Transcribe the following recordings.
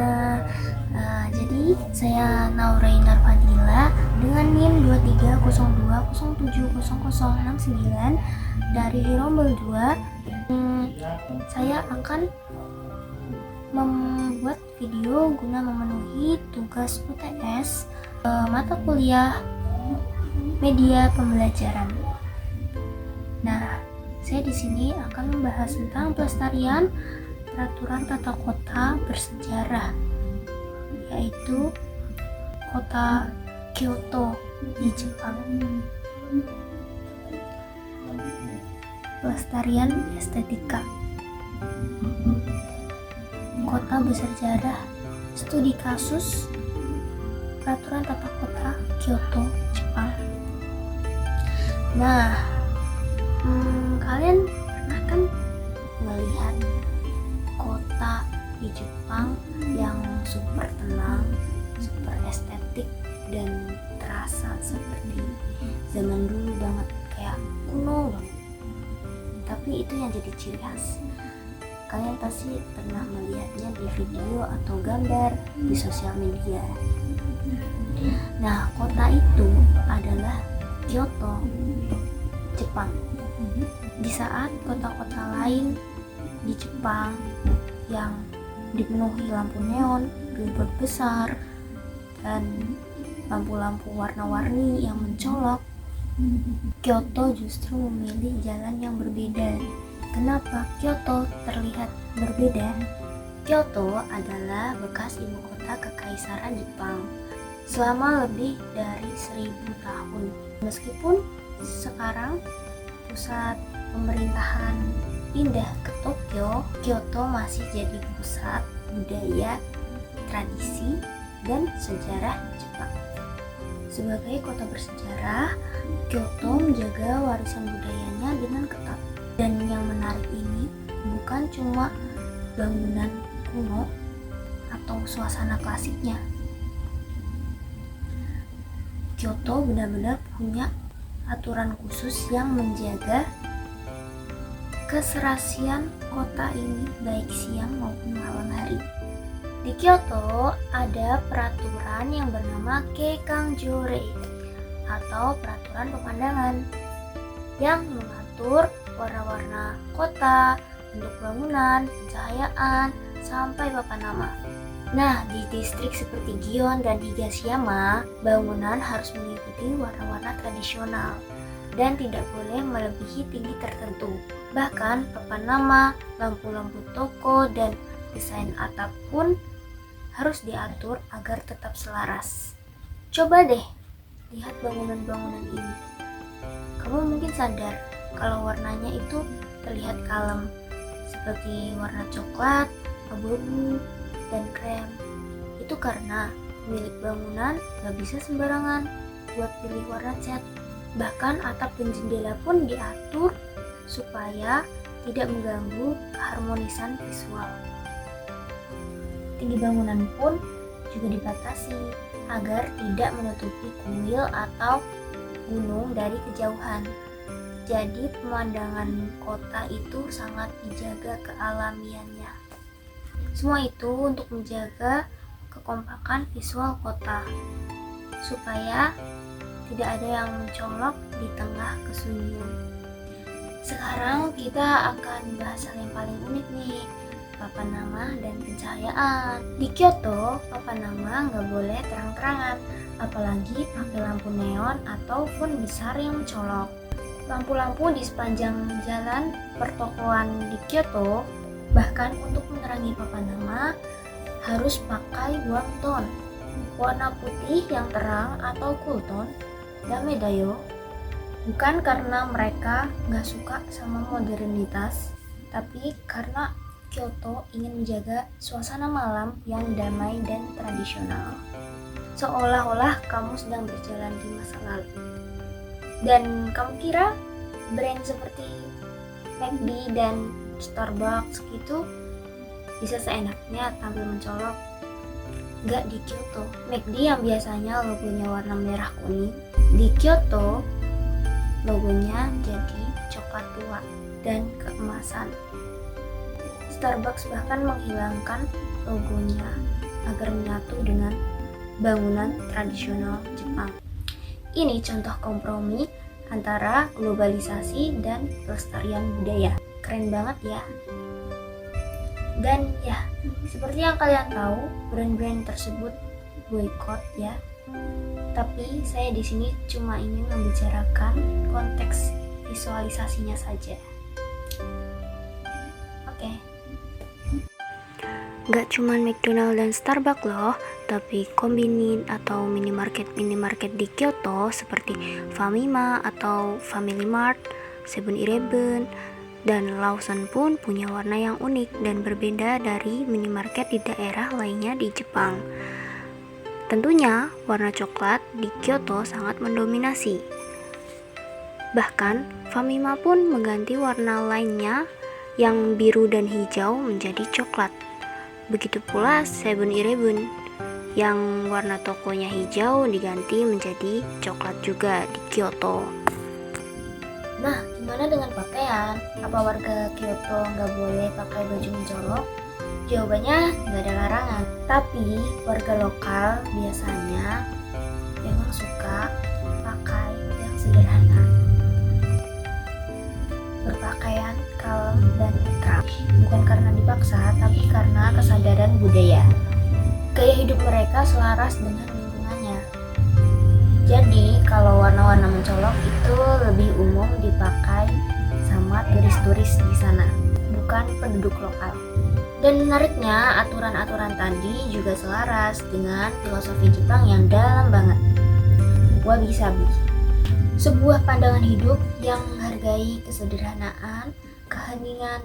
semuanya. Jadi saya Nauraina Fadila dengan NIM 2302070069 dari Rombel 2. Saya akan membuat video guna memenuhi tugas UTS mata kuliah media pembelajaran. Nah, saya di sini akan membahas tentang pelestarian peraturan tata kota bersejarah, yaitu kota Kyoto di Jepang. Pelestarian estetika kota bersejarah, studi kasus peraturan tata kota Kyoto, Jepang. Nah, kalian pernah kan melihat kota di Jepang yang super tenang, super estetik, dan terasa seperti zaman dulu banget, kayak kuno banget. Tapi itu yang jadi ciri khas. Kalian pasti pernah melihatnya di video atau gambar di sosial media. Nah, kota itu adalah Kyoto, Jepang. Di saat kota-kota lain di Jepang yang dipenuhi lampu neon, billboard besar, dan lampu-lampu warna-warni yang mencolok, Kyoto justru memilih jalan yang berbeda. Kenapa Kyoto terlihat berbeda? Kyoto adalah bekas ibu kota Kekaisaran Jepang selama lebih dari 1000 tahun. Meskipun sekarang pusat pemerintahan pindah ke Tokyo, Kyoto masih jadi pusat budaya, tradisi, dan sejarah Jepang. Sebagai kota bersejarah, Kyoto menjaga warisan budayanya dengan ketat. Dan yang menarik ini bukan cuma bangunan kuno atau suasana klasiknya. Kyoto benar-benar punya aturan khusus yang menjaga keserasian kota ini baik siang maupun malam hari. Di Kyoto ada peraturan yang bernama Keikanjo-rei atau peraturan pemandangan yang mengatur warna-warna kota, bentuk bangunan, pencahayaan, sampai papan nama. Nah, di distrik seperti Gion dan Higashiyama, bangunan harus mengikuti warna-warna tradisional dan tidak boleh melebihi tinggi tertentu. Bahkan papan nama, lampu-lampu toko, dan desain atap pun harus diatur agar tetap selaras. Coba deh lihat bangunan-bangunan ini. Kamu mungkin sadar kalau warnanya itu terlihat kalem, seperti warna coklat, abu-abu, dan krem. Itu karena pemilik bangunan gak bisa sembarangan buat pilih warna cat. Bahkan atap dan jendela pun diatur supaya tidak mengganggu keharmonisan visual. Tinggi bangunan pun juga dibatasi agar tidak menutupi kuil atau gunung dari kejauhan. Jadi pemandangan kota itu sangat dijaga kealamiannya. Semua itu untuk menjaga kekompakan visual kota, supaya tidak ada yang mencolok di tengah kesunyian. Sekarang kita akan bahas hal yang paling unik nih, papan nama dan pencahayaan. Di Kyoto, papan nama nggak boleh terang-terangan, apalagi pakai lampu neon atau font besar yang mencolok. Lampu-lampu di sepanjang jalan pertokoan di Kyoto, bahkan untuk menerangi papan nama, harus pakai warm tone, warna putih yang terang atau cool tone, damedayo. Bukan karena mereka nggak suka sama modernitas, tapi karena Kyoto ingin menjaga suasana malam yang damai dan tradisional. Seolah-olah kamu sedang berjalan di masa lalu. Dan kamu kira brand seperti McD dan Starbucks gitu bisa seenaknya tampil mencolok? Gak di Kyoto. McD yang biasanya logonya warna merah kuning, di Kyoto logonya jadi coklat tua dan keemasan. Starbucks bahkan menghilangkan logonya agar menyatu dengan bangunan tradisional Jepang. Ini contoh kompromi antara globalisasi dan pelestarian budaya. Keren banget ya. Dan ya, seperti yang kalian tahu, brand-brand tersebut boykot ya. Tapi saya di sini cuma ingin membicarakan konteks visualisasinya saja. Oke. Gak cuman McDonald dan Starbucks loh, tapi kombinin atau minimarket di Kyoto seperti Famima atau Family Mart, 7-Eleven, dan Lawson pun punya warna yang unik dan berbeda dari minimarket di daerah lainnya di Jepang. Tentunya warna coklat di Kyoto sangat mendominasi. Bahkan Famima pun mengganti warna lainnya yang biru dan hijau menjadi coklat. Begitu pula 7-Eleven yang warna tokonya hijau diganti menjadi coklat juga di Kyoto. Nah, gimana dengan pakaian? Apa warga Kyoto nggak boleh pakai baju mencolok? Jawabannya nggak ada larangan. Tapi warga lokal biasanya memang suka pakai yang sederhana. Berpakaian kalem dan netral. Bukan karena dipaksa, tapi karena kesadaran budaya. Gaya hidup mereka selaras dengan lingkungannya. Jadi, kalau warna-warna mencolok itu lebih umum dipakai sama turis-turis di sana, bukan penduduk lokal. Dan menariknya, aturan-aturan tadi juga selaras dengan filosofi Jepang yang dalam banget. Wabi-sabi. Sebuah pandangan hidup yang menghargai kesederhanaan, keheningan,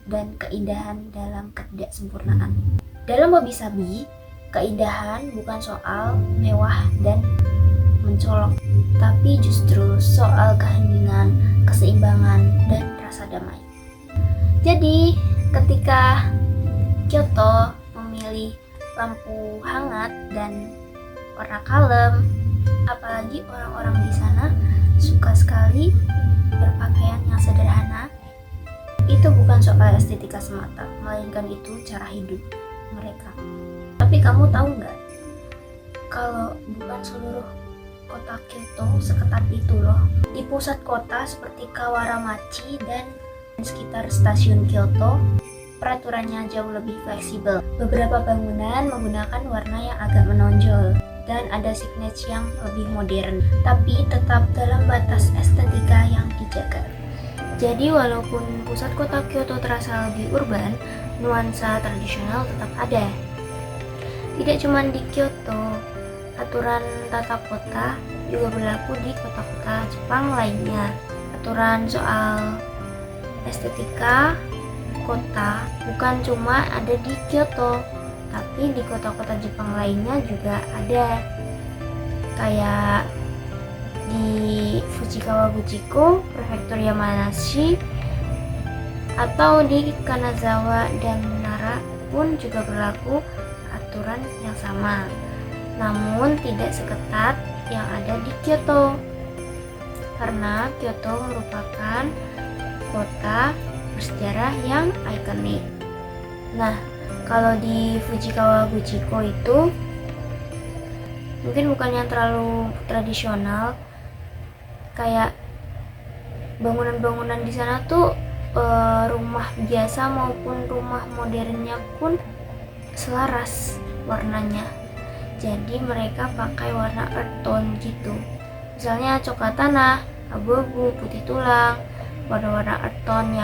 dan keindahan dalam ketidaksempurnaan. Dalam wabi-sabi, keindahan bukan soal mewah dan mencolok, tapi justru soal keheningan, keseimbangan, dan rasa damai. Jadi, ketika Kyoto memilih lampu hangat dan warna kalem, apalagi orang-orang di sana suka sekali berpakaian yang sederhana, itu bukan soal estetika semata, melainkan itu cara hidup mereka. Tapi kamu tahu nggak, kalau bukan seluruh kota Kyoto seketat itu loh. Di pusat kota seperti Kawaramachi dan sekitar stasiun Kyoto, peraturannya jauh lebih fleksibel. Beberapa bangunan menggunakan warna yang agak menonjol dan ada signage yang lebih modern, tapi tetap dalam batas estetika yang dijaga. Jadi walaupun pusat kota Kyoto terasa lebih urban, nuansa tradisional tetap ada. Tidak cuma di Kyoto, aturan tata kota juga berlaku di kota-kota Jepang lainnya. Aturan soal estetika kota bukan cuma ada di Kyoto, tapi di kota-kota Jepang lainnya juga ada. Kayak di Fujikawa Bujiko, Prefektur Yamanashi, atau di Kanazawa dan Nara pun juga berlaku aturan yang sama, namun tidak seketat yang ada di Kyoto, karena Kyoto merupakan kota bersejarah yang ikonik. Nah, kalau di Fujikawa Bujiko itu mungkin bukan yang terlalu tradisional, kayak bangunan-bangunan di sana tuh rumah biasa maupun rumah modernnya pun selaras warnanya. Jadi mereka pakai warna earth tone gitu. Misalnya coklat tanah, abu-abu, putih tulang, warna-warna earth tone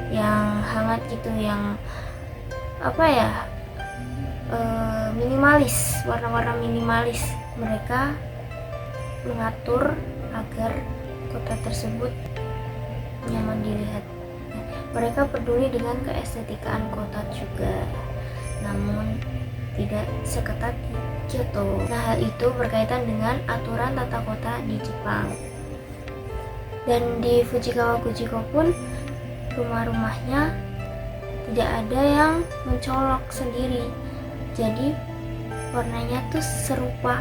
yang hangat gitu, yang apa ya? Minimalis, warna-warna minimalis. Mereka mengatur agar kota tersebut nyaman dilihat. Mereka peduli dengan keestetikaan kota juga, namun tidak seketat di Kyoto. Nah, hal itu berkaitan dengan aturan tata kota di Jepang. Dan di Fujikawa Bujiko pun rumah-rumahnya tidak ada yang mencolok sendiri. Jadi warnanya tuh serupa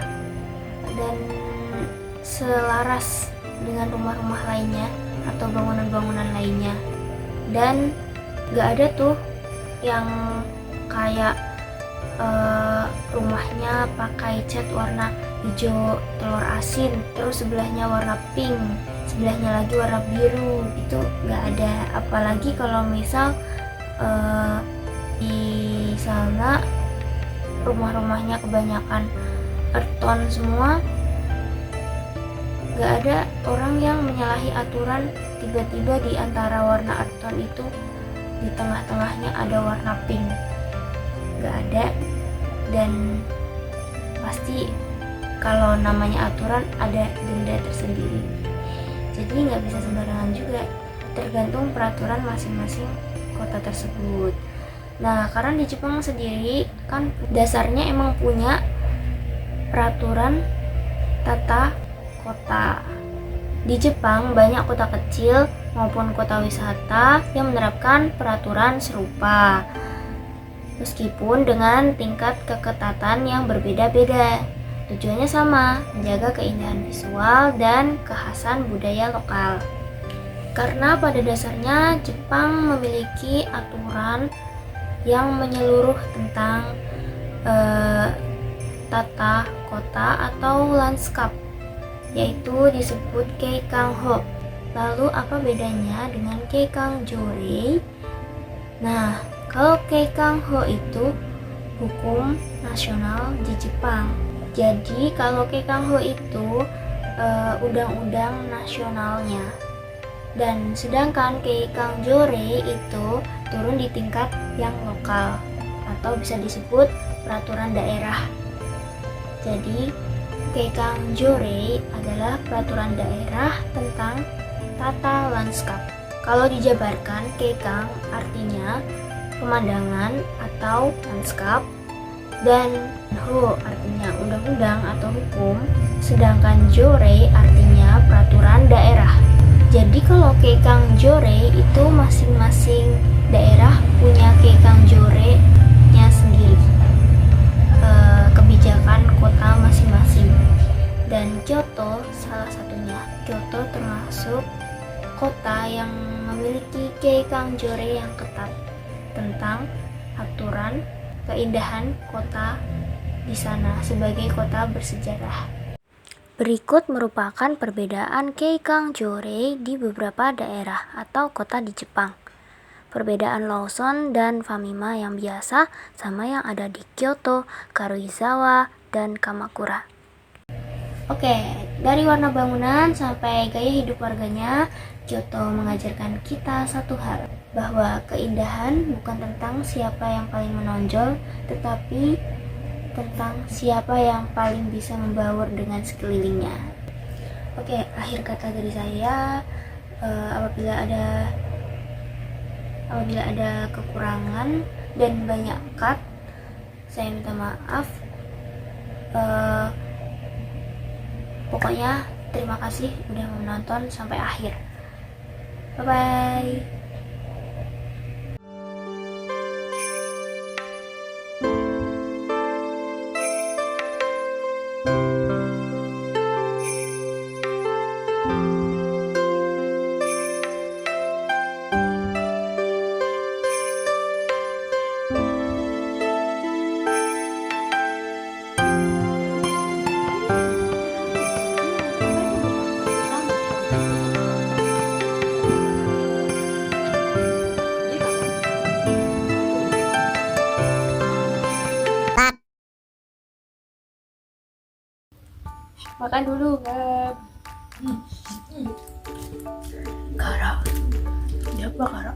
dan selaras dengan rumah-rumah lainnya atau bangunan-bangunan lainnya. Dan gak ada tuh yang kayak rumahnya pakai cat warna hijau telur asin, terus sebelahnya warna pink, sebelahnya lagi warna biru, itu nggak ada. Apalagi kalau misal di sana rumah-rumahnya kebanyakan earth tone semua, nggak ada orang yang menyalahi aturan tiba-tiba di antara warna earth tone itu di tengah-tengahnya ada warna pink, nggak ada. Dan pasti kalau namanya aturan ada denda tersendiri, jadi nggak bisa sembarangan juga, tergantung peraturan masing-masing kota tersebut. Nah, karena di Jepang sendiri kan dasarnya emang punya peraturan tata kota. Di Jepang banyak kota kecil maupun kota wisata yang menerapkan peraturan serupa, meskipun dengan tingkat keketatan yang berbeda-beda. Tujuannya sama, menjaga keindahan visual dan kekhasan budaya lokal. Karena pada dasarnya Jepang memiliki aturan yang menyeluruh tentang tata kota atau lanskap, yaitu disebut Keikanho. Lalu apa bedanya dengan Keikanjorei? Nah, kalau Keikanho itu hukum nasional di Jepang. Jadi kalau Keikanho itu undang-undang nasionalnya. Dan sedangkan Keikanjorei itu turun di tingkat yang lokal atau bisa disebut peraturan daerah. Jadi Keikanjorei adalah peraturan daerah tentang tata lanskap. Kalau dijabarkan, Keikang artinya pemandangan atau lanskap, dan Ho artinya undang-undang atau hukum, sedangkan Jorei artinya peraturan daerah. Jadi kalau Keikanjorei itu masing-masing daerah punya Keikanjorei-nya sendiri, kebijakan kota masing-masing. Dan Kyoto salah satunya. Kyoto termasuk kota yang memiliki Keikanjorei yang ketat tentang aturan keindahan kota di sana sebagai kota bersejarah. Berikut merupakan perbedaan Keikanjorei di beberapa daerah atau kota di Jepang. Perbedaan Lawson dan Famima yang biasa sama yang ada di Kyoto, Karuizawa, dan Kamakura. Oke, dari warna bangunan sampai gaya hidup warganya, Kyoto mengajarkan kita satu hal, bahwa keindahan bukan tentang siapa yang paling menonjol, tetapi tentang siapa yang paling bisa membaur dengan sekelilingnya. Oke, akhir kata dari saya, apabila ada kekurangan dan banyak cut, saya minta maaf. Pokoknya terima kasih udah menonton sampai akhir. Bye bye. Makan dulu, Beb. Kara. Siapa Kara?